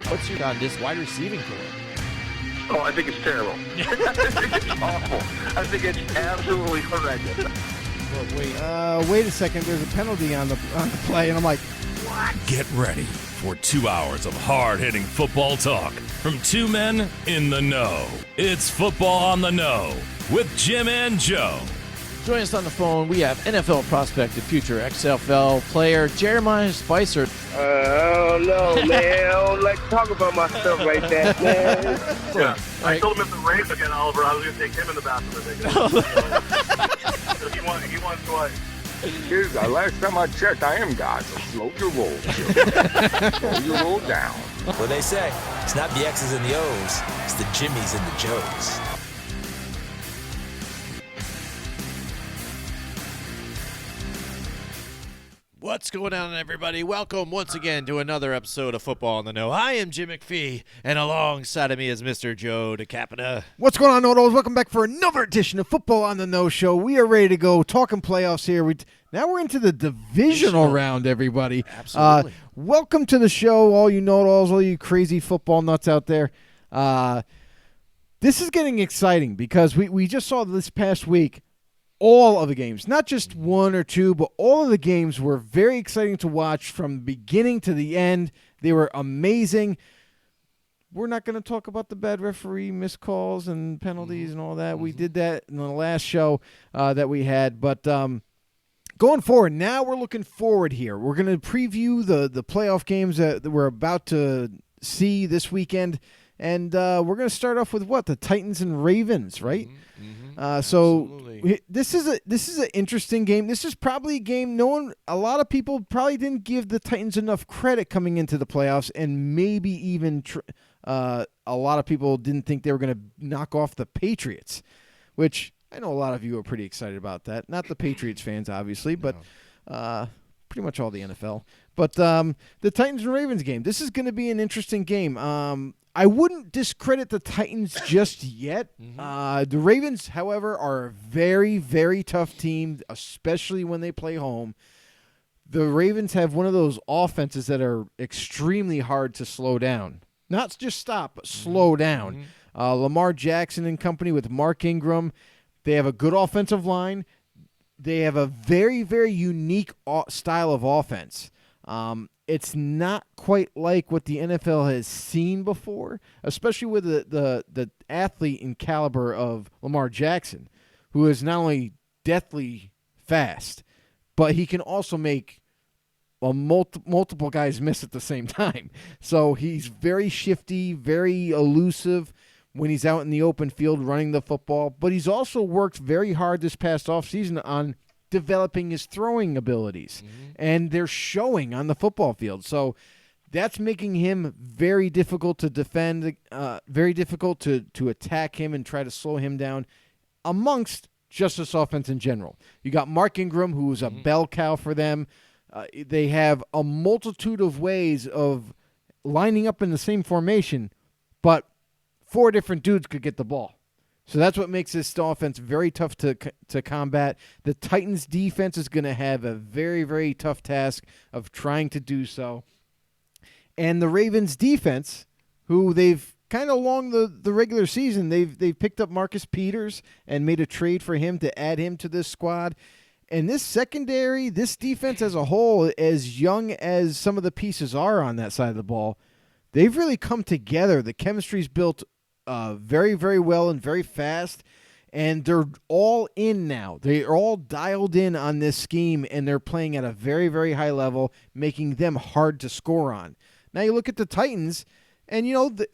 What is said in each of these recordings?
What's your on this wide receiving core? Oh, I think it's terrible. I think it's awful. I think it's absolutely horrendous. Wait a second. There's a penalty on the play, and I'm like, what? Get ready for 2 hours of hard-hitting football talk from two men in the know. It's Football on the Know with Jim and Joe. Joining us on the phone, we have NFL prospect and future XFL player Jeremiah Spicer. I don't know, man. I don't like to talk about myself like that, man. Yeah. I told him if the Ravens again, Oliver, I was going to take him in the bathroom. He won twice. Here's the last time I checked, I am God, so slow your roll. Slow your roll down. What they say, it's not the X's and the O's, it's the Jimmies and the Joes. What's going on, everybody? Welcome once again to another episode of Football on the Know. I am Jim McPhee, and alongside of me is Mr. Joe DeCapita. What's going on, Nodos? Welcome back for another edition of Football on the Know Show. We are ready to go, talking playoffs here. Now we're into the divisional round, everybody. Absolutely. Welcome to the show, all you know-it-alls, all you crazy football nuts out there. This is getting exciting because we just saw this past week all of the games, not just one or two, but all of the games were very exciting to watch from the beginning to the end. They were amazing. We're not going to talk about the bad referee missed calls and penalties and all that. We did that in the last show that we had. But going forward, now we're looking forward here. We're going to preview the playoff games that we're about to see this weekend. And we're going to start off with what? The Titans and Ravens, right? This is an interesting game. This is probably a game a lot of people probably didn't give the Titans enough credit coming into the playoffs, and maybe even a lot of people didn't think they were going to knock off the Patriots, which I know a lot of you are pretty excited about that. Not the Patriots fans, obviously, but pretty much all the NFL. But the Titans and Ravens game, this is going to be an interesting game. I wouldn't discredit the Titans just yet. The Ravens, however, are a very, very tough team, especially when they play home. The Ravens have one of those offenses that are extremely hard to slow down. Not just stop, but slow down. Lamar Jackson and company with Mark Ingram, they have a good offensive line. They have a very, very unique style of offense. It's not quite like what the NFL has seen before, especially with the athlete and caliber of Lamar Jackson, who is not only deathly fast, but he can also make multiple guys miss at the same time. So he's very shifty, very elusive when he's out in the open field running the football. But he's also worked very hard this past offseason on developing his throwing abilities, and they're showing on the football field. So that's making him very difficult to defend, very difficult to attack him and try to slow him down amongst just this offense in general. You got Mark Ingram, who is a bell cow for them. They have a multitude of ways of lining up in the same formation, but 4 different dudes could get the ball. So that's what makes this offense very tough to combat. The Titans' defense is going to have a very, very tough task of trying to do so. And the Ravens' defense, who they've kind of along the regular season, they've picked up Marcus Peters and made a trade for him to add him to this squad. And this secondary, this defense as a whole, as young as some of the pieces are on that side of the ball, they've really come together. The chemistry's built very, very well and very fast, and they're all in now. They are all dialed in on this scheme, and they're playing at a very, very high level, making them hard to score on. Now you look at the Titans, and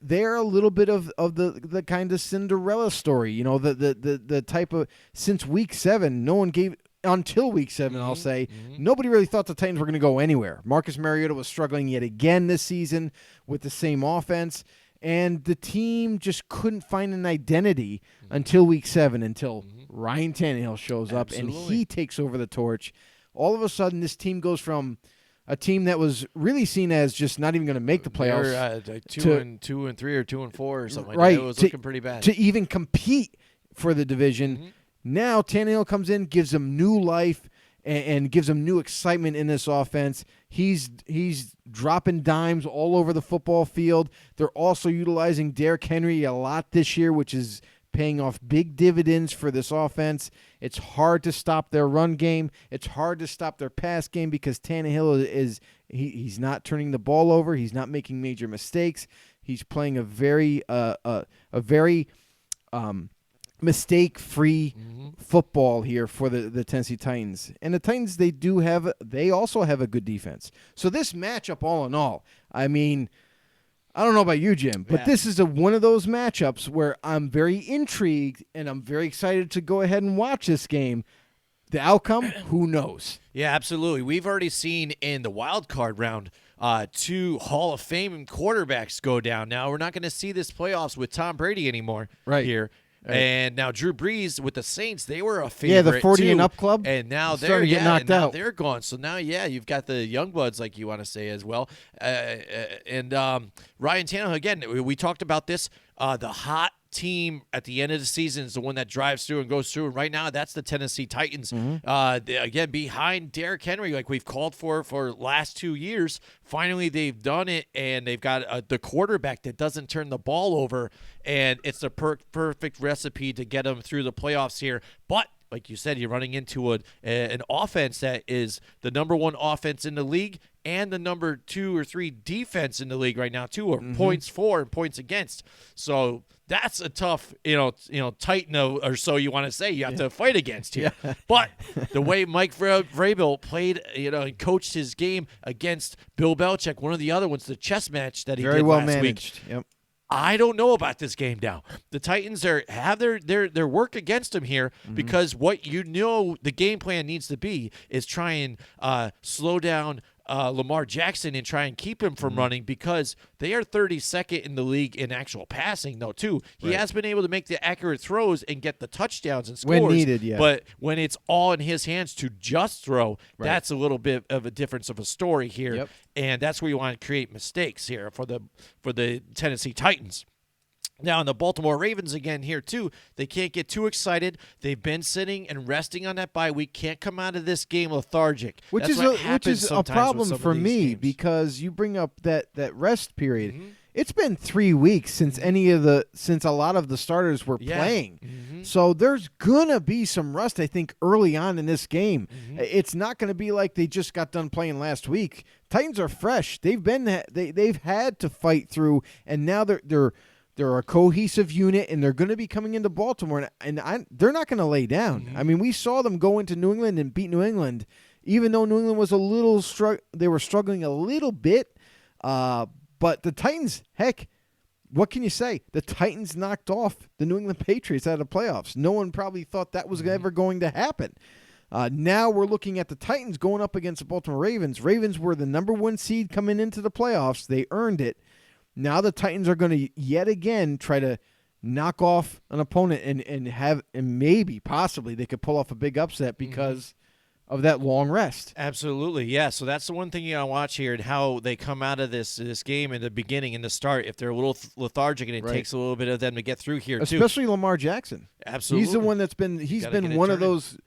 they're a little bit of the kind of Cinderella story. The type of, since week 7, no one gave until week 7. I'll say nobody really thought the Titans were going to go anywhere. Marcus Mariota was struggling yet again this season with the same offense. And the team just couldn't find an identity until week 7, until Ryan Tannehill shows up and he takes over the torch. All of a sudden, this team goes from a team that was really seen as just not even going to make the playoffs. They were 2-3 or 2-4 or something like that. It was looking pretty bad. To even compete for the division. Now Tannehill comes in, gives them new life, and gives them new excitement in this offense. He's dropping dimes all over the football field. They're also utilizing Derrick Henry a lot this year, which is paying off big dividends for this offense. It's hard to stop their run game. It's hard to stop their pass game because Tannehill he's not turning the ball over. He's not making major mistakes. He's playing a very mistake-free football here for the Tennessee Titans. And the Titans, they also have a good defense. So this matchup, all in all, I mean, I don't know about you, Jim, but this is one of those matchups where I'm very intrigued and I'm very excited to go ahead and watch this game. The outcome, who knows? Yeah, absolutely. We've already seen in the wild card round 2 Hall of Fame quarterbacks go down. Now, we're not going to see this playoffs with Tom Brady anymore here. Right. And now Drew Brees with the Saints, they were a favorite. Yeah, the 40 too. and up club. And now starting to get knocked out. They're gone. So now, you've got the young bloods, like you want to say as well. And Ryan Tannehill, again, we talked about this. The hot team at the end of the season is the one that drives through and goes through. And right now, that's the Tennessee Titans. Again, behind Derrick Henry, like we've called for last 2 years. Finally, they've done it, and they've got the quarterback that doesn't turn the ball over, and it's the perfect recipe to get them through the playoffs here. But like you said, you're running into an offense that is the number 1 offense in the league and the number 2 or 3 defense in the league right now, too, or points for and points against. So that's a tough, Titan or so you want to say you have to fight against here. Yeah. But the way Mike Vrabel played, and coached his game against Bill Belichick, one of the other ones, the chess match that he did last week. Yep. I don't know about this game now. The Titans have their work against them here because what the game plan needs to be is try and slow down Lamar Jackson and try and keep him from running because they are 32nd in the league in actual passing, though, too. He has been able to make the accurate throws and get the touchdowns and scores. When needed, yeah. But when it's all in his hands to just throw, that's a little bit of a difference of a story here. Yep. And that's where you want to create mistakes here for the Tennessee Titans. Now, in the Baltimore Ravens again here, too, they can't get too excited. They've been sitting and resting on that bye week. Can't come out of this game lethargic. Which is a problem for me because you bring up that rest period. It's been 3 weeks since since a lot of the starters were playing. So there's gonna be some rust, I think, early on in this game. It's not gonna be like they just got done playing last week. Titans are fresh. They've had to fight through, and now they're a cohesive unit, and they're going to be coming into Baltimore, and they're not going to lay down. I mean, we saw them go into New England and beat New England, even though New England was they were struggling a little bit. But the Titans, heck, what can you say? The Titans knocked off the New England Patriots out of the playoffs. No one probably thought that was ever going to happen. Now we're looking at the Titans going up against the Baltimore Ravens. Ravens were the number 1 seed coming into the playoffs. They earned it. Now the Titans are going to yet again try to knock off an opponent and maybe possibly they could pull off a big upset because of that long rest. Absolutely, yeah. So that's the one thing you got to watch here and how they come out of this game in the beginning, in the start. If they're a little lethargic and it takes a little bit of them to get through here, especially Lamar Jackson. Absolutely, he's the one that's been one of those.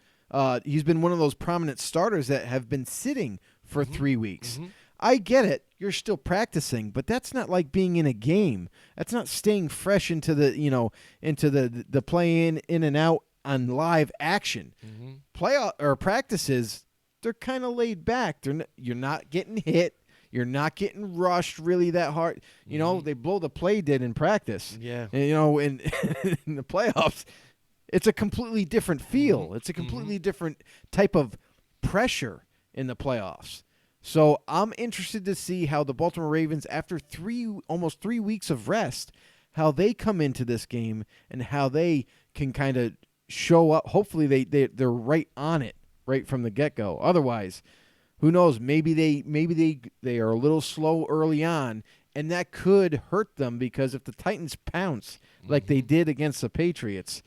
He's been one of those prominent starters that have been sitting for 3 weeks. I get it. You're still practicing, but that's not like being in a game. That's not staying fresh into the play in and out on live action. Playoff or practices, they're kind of laid back. You're not getting hit. You're not getting rushed really that hard. They blow the play dead in practice. Yeah. And, in the playoffs, it's a completely different feel. It's a completely different type of pressure in the playoffs. So I'm interested to see how the Baltimore Ravens, after almost 3 weeks of rest, how they come into this game and how they can kind of show up. Hopefully they're right on it right from the get-go. Otherwise, who knows? Maybe they are a little slow early on, and that could hurt them because if the Titans pounce like they did against the Patriots,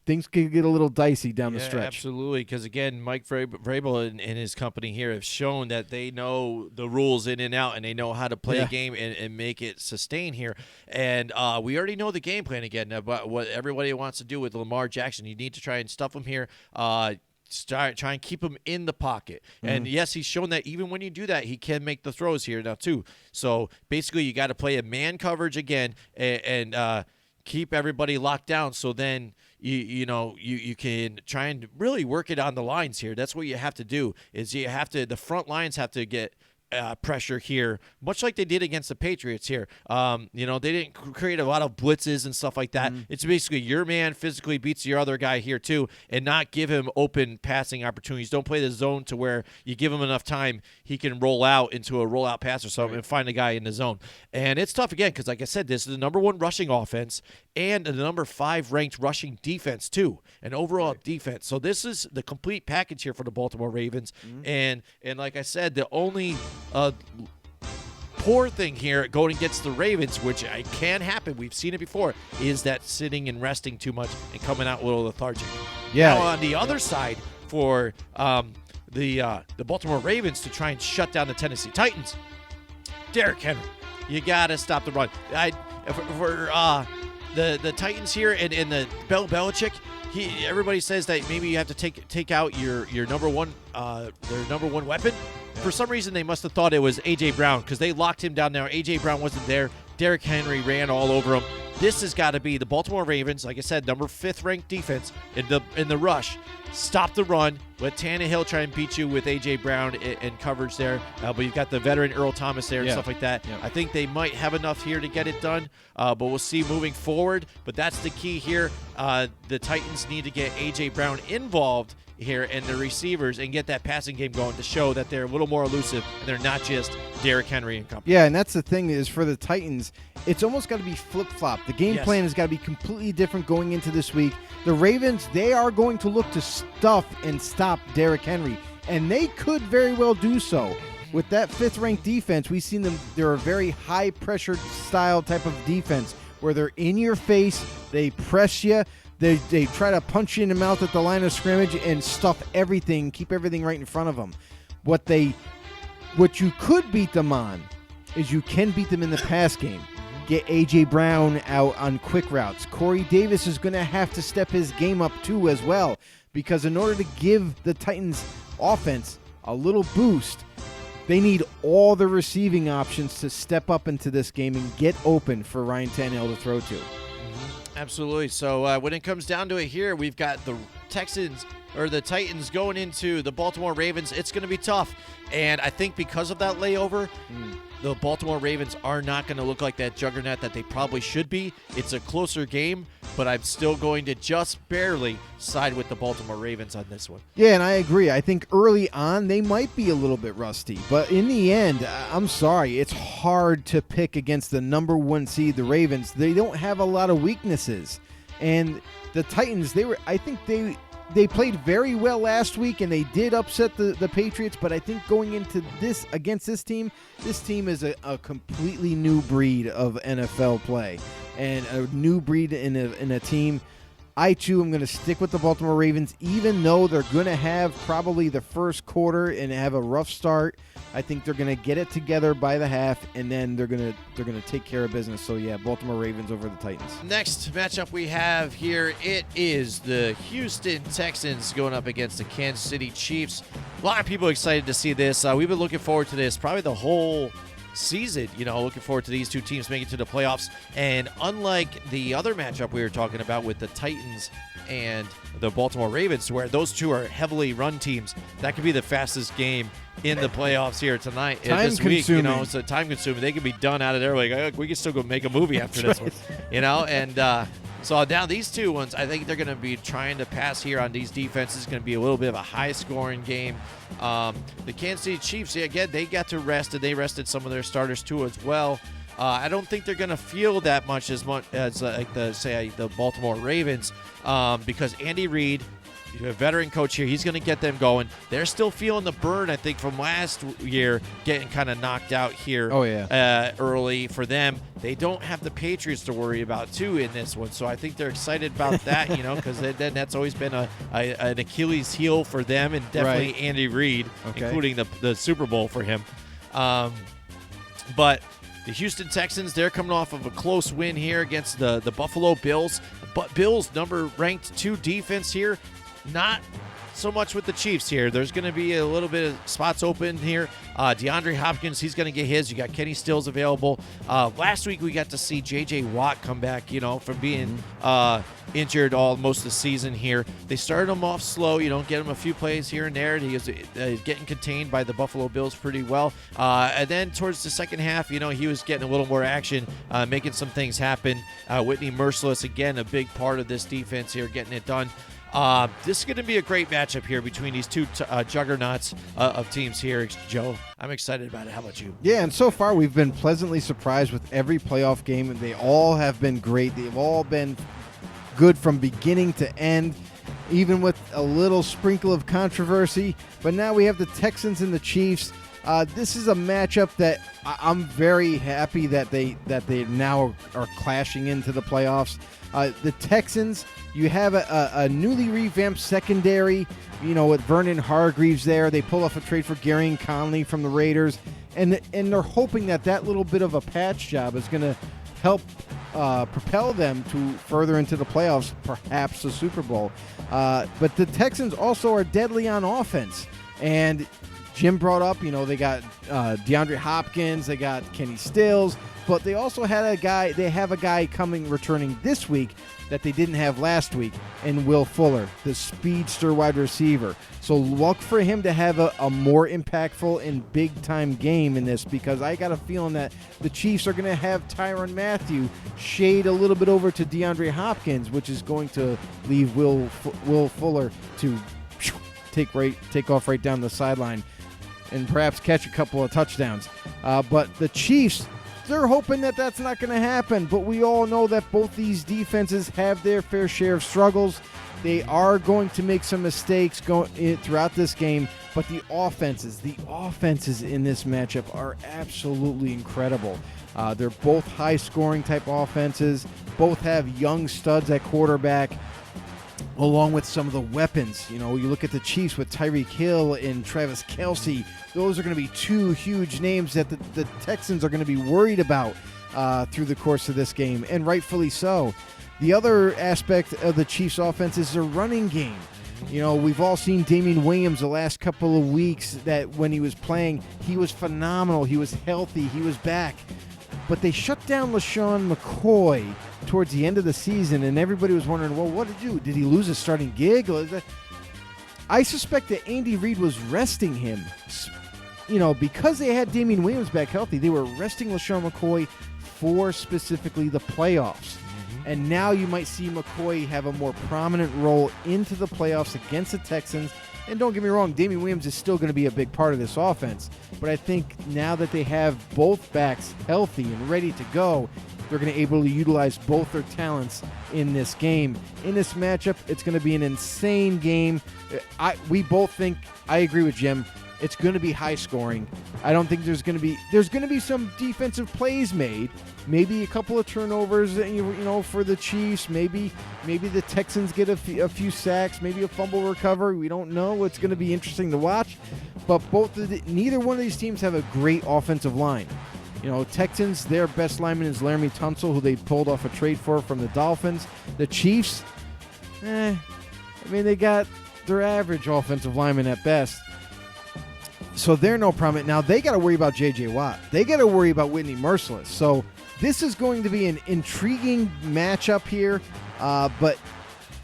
things could get a little dicey down the stretch. Absolutely, because, again, Mike Vrabel and his company here have shown that they know the rules in and out, and they know how to play a game and make it sustain here. And we already know the game plan, again, about what everybody wants to do with Lamar Jackson. You need to try and stuff him here. try and keep him in the pocket. And yes, he's shown that even when you do that, he can make the throws here now too. So basically, you got to play a man coverage again and keep everybody locked down. So then you can try and really work it on the lines here. That's what you have to do. The front lines have to get pressure here, much like they did against the Patriots here. They didn't create a lot of blitzes and stuff like that. It's basically your man physically beats your other guy here too, and not give him open passing opportunities. Don't play the zone to where you give him enough time he can roll out into a rollout pass or something and find a guy in the zone. And it's tough again because, like I said, this is the number 1 rushing offense and the number 5 ranked rushing defense too, an overall defense. So this is the complete package here for the Baltimore Ravens. And like I said, the only poor thing here going against the Ravens, which can happen, we've seen it before, is that sitting and resting too much and coming out a little lethargic. Yeah. Now on the other side for the Baltimore Ravens to try and shut down the Tennessee Titans, Derrick Henry, you got to stop the run. For the Titans here and the Belichick, everybody says that maybe you have to take out your number one their number 1 weapon. For some reason, they must have thought it was A.J. Brown because they locked him down there. A.J. Brown wasn't there. Derrick Henry ran all over him. This has got to be the Baltimore Ravens, like I said, number 5th ranked defense in the rush. Stop the run. Let Tannehill try and beat you with A.J. Brown and coverage there. But you've got the veteran Earl Thomas there and stuff like that. Yeah. I think they might have enough here to get it done, but we'll see moving forward. But that's the key here. The Titans need to get A.J. Brown involved here and the receivers and get that passing game going to show that they're a little more elusive and they're not just Derrick Henry and company. Yeah, and that's the thing is for the Titans, it's almost got to be flip-flop. The game plan has got to be completely different going into this week. The Ravens, they are going to look to stuff and stop Derrick Henry, and they could very well do so. With that 5th-ranked defense, we've seen them. They're a very high-pressured style type of defense where they're in your face, they press you, They try to punch you in the mouth at the line of scrimmage and stuff everything, keep everything right in front of them. What you could beat them on is you can beat them in the pass game. Get A.J. Brown out on quick routes. Corey Davis is going to have to step his game up too as well, because in order to give the Titans offense a little boost, they need all the receiving options to step up into this game and get open for Ryan Tannehill to throw to. Absolutely. So when it comes down to it here, we've got the Titans going into the Baltimore Ravens. It's going to be tough. And I think because of that layover, the Baltimore Ravens are not going to look like that juggernaut that they probably should be. It's a closer game, but I'm still going to just barely side with the Baltimore Ravens on this one. Yeah, and I agree. I think early on they might be a little bit rusty, but in the end, I'm sorry, it's hard to pick against the number 1 seed, the Ravens. They don't have a lot of weaknesses. And the Titans, they played very well last week, and they did upset the Patriots, but I think going into this against this team is a completely new breed of NFL play and a new breed in a team. I, too, am going to stick with the Baltimore Ravens, even though they're going to have probably the first quarter and have a rough start. I think they're going to get it together by the half, and then they're going to take care of business. So, yeah, Baltimore Ravens over the Titans. Next matchup we have here, it is the Houston Texans going up against the Kansas City Chiefs. A lot of people excited to see this. We've been looking forward to this probably the whole season, looking forward to these two teams making it to the playoffs. And unlike the other matchup we were talking about with the Titans and the Baltimore Ravens, where those two are heavily run teams, that could be the fastest game in the playoffs here tonight, this week. So time consuming. They could be done out of there. Like, we can still go make a movie after this one, And so now these two ones, I think they're going to be trying to pass here on these defenses. It's going to be a little bit of a high-scoring game. The Kansas City Chiefs, again, they got to rest, and they rested some of their starters too as well. I don't think they're going to feel that much as the Baltimore Ravens, because Andy Reid, a veteran coach here, he's going to get them going. They're still feeling the burn, I think, from last year, getting kind of knocked out here early for them. They don't have the Patriots to worry about, too, in this one. So I think they're excited about that, because then that's always been an Achilles heel for them, and definitely Andy Reid, including the Super Bowl for him. But the Houston Texans, they're coming off of a close win here against the Buffalo Bills. But Bills, ranked 2 defense here, not so much with the Chiefs here. There's going to be a little bit of spots open here. DeAndre Hopkins, he's going to get his. You got Kenny Stills available. Last week we got to see J.J. Watt come back, from being injured most of the season here. They started him off slow. You don't get him a few plays here and there. He is getting contained by the Buffalo Bills pretty well. And then towards the second half, he was getting a little more action, making some things happen. Whitney Merciless, again, a big part of this defense here, getting it done. This is going to be a great matchup here between these two juggernauts of teams here, Joe. I'm excited about it. How about you? Yeah, and so far we've been pleasantly surprised with every playoff game, and they all have been great. They've all been good from beginning to end, even with a little sprinkle of controversy. But now we have the Texans and the Chiefs. This is a matchup that I'm very happy that they now are clashing into the playoffs. The Texans, you have a newly revamped secondary, with Vernon Hargreaves there. They pull off a trade for Garyon Conley from the Raiders, and they're hoping that little bit of a patch job is going to help propel them to further into the playoffs, perhaps the Super Bowl. But the Texans also are deadly on offense, and Jim brought up, they got DeAndre Hopkins, they got Kenny Stills, but they also had a guy returning this week that they didn't have last week, and Will Fuller, the speedster wide receiver. So look for him to have a more impactful and big-time game in this, because I got a feeling that the Chiefs are going to have Tyrann Mathieu shade a little bit over to DeAndre Hopkins, which is going to leave Will Fuller to take off right down the sideline and perhaps catch a couple of touchdowns. But the Chiefs, they're hoping that that's not going to happen. But we all know that both these defenses have their fair share of struggles. They are going to make some mistakes throughout this game. But the offenses in this matchup are absolutely incredible. They're both high-scoring type offenses. Both have young studs at quarterback, along with some of the weapons. You look at the Chiefs with Tyreek Hill and Travis Kelce. Those are going to be two huge names that the Texans are going to be worried about through the course of this game, and rightfully so. The other aspect of the Chiefs' offense is their running game. We've all seen Damian Williams the last couple of weeks, that when he was playing, he was phenomenal. He was healthy. He was back. But they shut down LaShawn McCoy towards the end of the season, and everybody was wondering, well, what did he do? Did he lose his starting gig? I suspect that Andy Reid was resting him. Because they had Damian Williams back healthy, they were resting LaShawn McCoy for specifically the playoffs. And now you might see McCoy have a more prominent role into the playoffs against the Texans. And don't get me wrong, Damian Williams is still going to be a big part of this offense. But I think now that they have both backs healthy and ready to go, they're going to be able to utilize both their talents in this game. In this matchup, it's going to be an insane game. We both think, I agree with Jim, it's going to be high scoring. I don't think there's going to be some defensive plays made. Maybe a couple of turnovers, for the Chiefs. Maybe the Texans get a few sacks. Maybe a fumble recovery. We don't know. It's going to be interesting to watch. But neither one of these teams have a great offensive line. Texans, their best lineman is Laramie Tunsil, who they pulled off a trade for from the Dolphins. The Chiefs, they got their average offensive lineman at best. So they're no problem. Now they got to worry about J.J. Watt. They got to worry about Whitney Merciless. So this is going to be an intriguing matchup here. But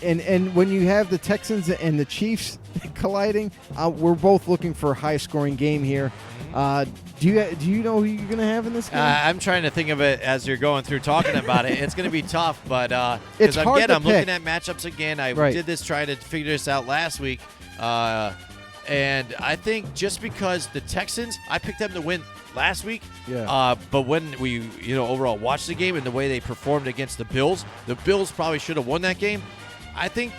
when you have the Texans and the Chiefs colliding, we're both looking for a high-scoring game here. Do you know who you're going to have in this game? I'm trying to think of it as you're going through talking about it. It's going to be tough, but it's hard to I'm pick. looking at matchups again. I did this trying to figure this out last week. And I think just because the Texans, I picked them to win last week. Yeah. But when we, overall watched the game and the way they performed against the Bills probably should have won that game. I think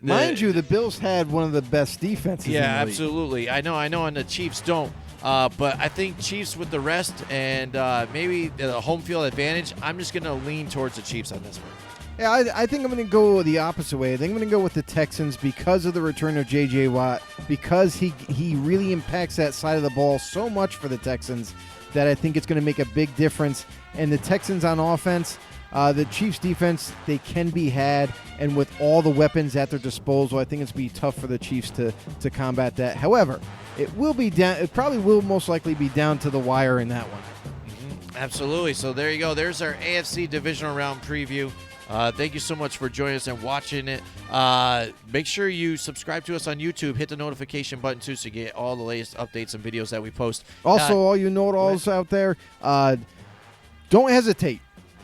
mind you, the Bills had one of the best defenses. Yeah, in the league. Absolutely. I know, and the Chiefs don't. But I think Chiefs with the rest and maybe the home field advantage, I'm just going to lean towards the Chiefs on this one. Yeah, I think I'm going to go the opposite way. I think I'm going to go with the Texans because of the return of J.J. Watt, because he really impacts that side of the ball so much for the Texans that I think it's going to make a big difference. And the Texans on offense, The Chiefs defense, they can be had, and with all the weapons at their disposal, I think it's going to be tough for the Chiefs to combat that. However, it will be down. It probably will most likely be down to the wire in that one. Absolutely. So there you go. There's our AFC Divisional Round preview. Thank you so much for joining us and watching it. Make sure you subscribe to us on YouTube. Hit the notification button, too, so you get all the latest updates and videos that we post. Also, all you know-it-alls out there, don't hesitate.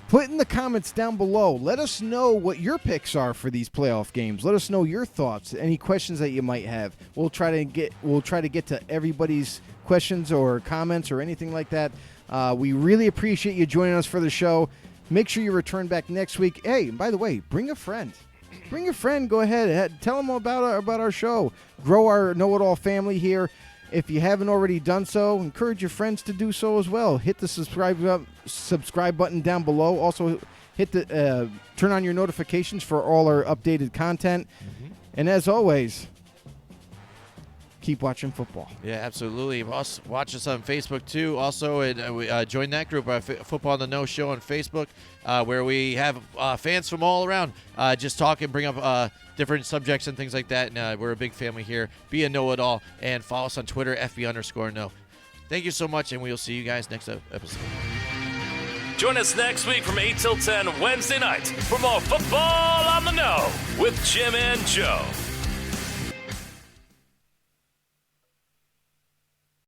Put in the comments down below. Let us know what your picks are for these playoff games. Let us know your thoughts, any questions that you might have. We'll try to get to everybody's questions or comments or anything like that. We really appreciate you joining us for the show. Make sure you return back next week. Hey, by the way, bring a friend. Bring a friend. Go ahead. Tell them about our show. Grow our know-it-all family here. If you haven't already done so, encourage your friends to do so as well. Hit the subscribe button down below. Also, hit the turn on your notifications for all our updated content. And as always, keep watching football. Yeah, absolutely. Watch us on Facebook, too. Also, join that group, our Football on the Know show on Facebook, where we have fans from all around just talk and bring up different subjects and things like that. And we're a big family here. Be a know-it-all. And follow us on Twitter, FB_know. Thank you so much, and we'll see you guys next episode. Join us next week from 8 till 10 Wednesday night for more Football on the Know with Jim and Joe.